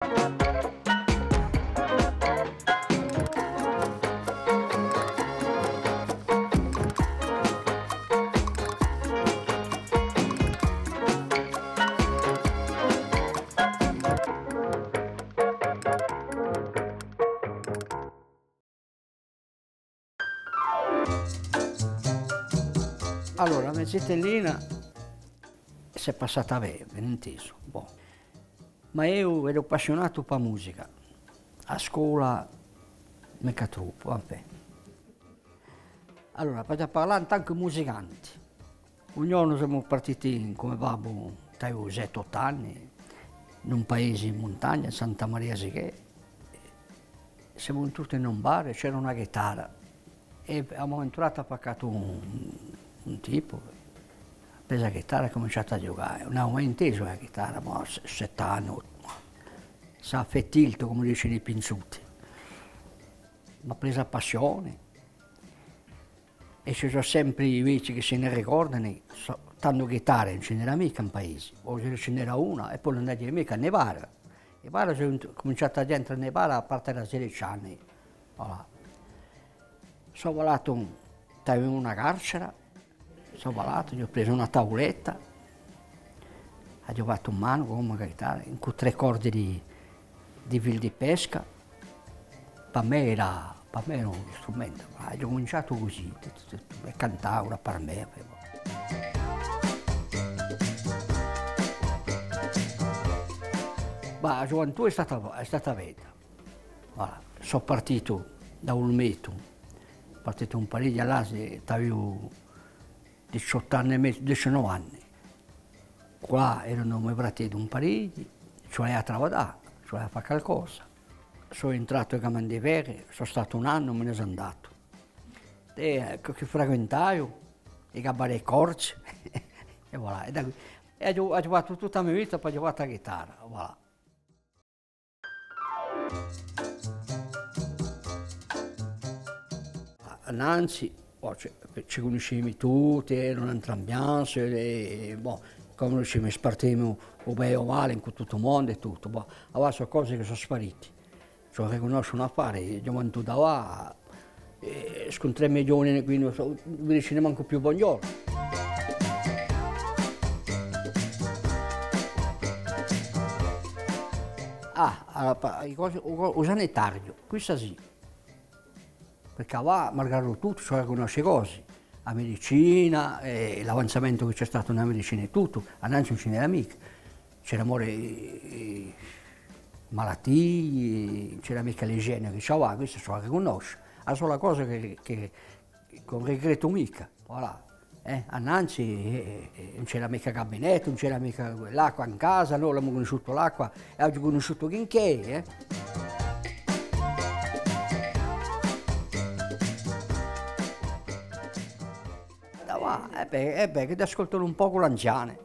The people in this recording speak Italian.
Allora, la mia zitellina si è passata bene, ben inteso. Boh. Ma io ero appassionato per musica. A scuola, mica troppo, vabbè. Allora, per parlare tanto musicanti. Ognuno siamo partiti come babbo, avevo 7-8 anni, in un paese in montagna, Santa Maria Sighe. Siamo entrati in un bar e c'era una chitarra. E abbiamo entrato a paccato un tipo, ha preso la chitarra e ha cominciato a giocare. Non avevo mai inteso la chitarra, ma 7 anni, si è affettilto, come dicono i pinzuti. Mi ha preso la passione e ci sono sempre i vecchi che se ne ricordano, tanto chitarre non ce n'era mica in paese, o ce n'era una e poi non andava mica a nevare. E poi ho cominciato a entrare a nevare a parte da 16 anni. Voilà. Sono volato, avevo una carcera, sono volato, gli ho preso una tavoletta, ho giocato in mano con una chitarra, con 3 corde di fil di pesca. Per me era uno strumento, ho cominciato così, e cantavo per me. Ma la gioventù è stata vera. Voilà. Sono partito da Olmeto, partito un Parigi all'Asia, avevo 18 anni e mezzo, 19 anni. Qua erano i miei fratelli di un Parigi, cioè a lavorare, cioè a fare qualcosa. Sono entrato ai Cammin di Vere, sono stato un anno, me ne sono andato. E che frequentavo, i cabaret corci, e voilà. E ho giocato tutta la mia vita per giocare la chitarra, voilà. Annanzi ci conosciamo tutti, era un'ambiance, come noi ci spartiamo o bene o male in tutto il mondo e tutto. Boh. Allora sono cose che sono sparite. Cioè riconoscono a fare, gioventù da là, scontriamo i giovani, quindi non vi ce ne manco più buongiorno. Il sanitario, questo sì. Perché là, malgrado tutto, si riconosce cose. La medicina, l'avanzamento che c'è stato nella medicina e tutto, annanzi non ce n'era mica. C'era malattie, non c'era mica l'igiene che c'era, questo si riconosce. La sola cosa che con regretto mica, voilà. Annanzi non c'era mica gabinetto, non c'era mica l'acqua in casa, noi abbiamo conosciuto l'acqua e abbiamo conosciuto che. Che ti ascoltano un po' con l'anziane.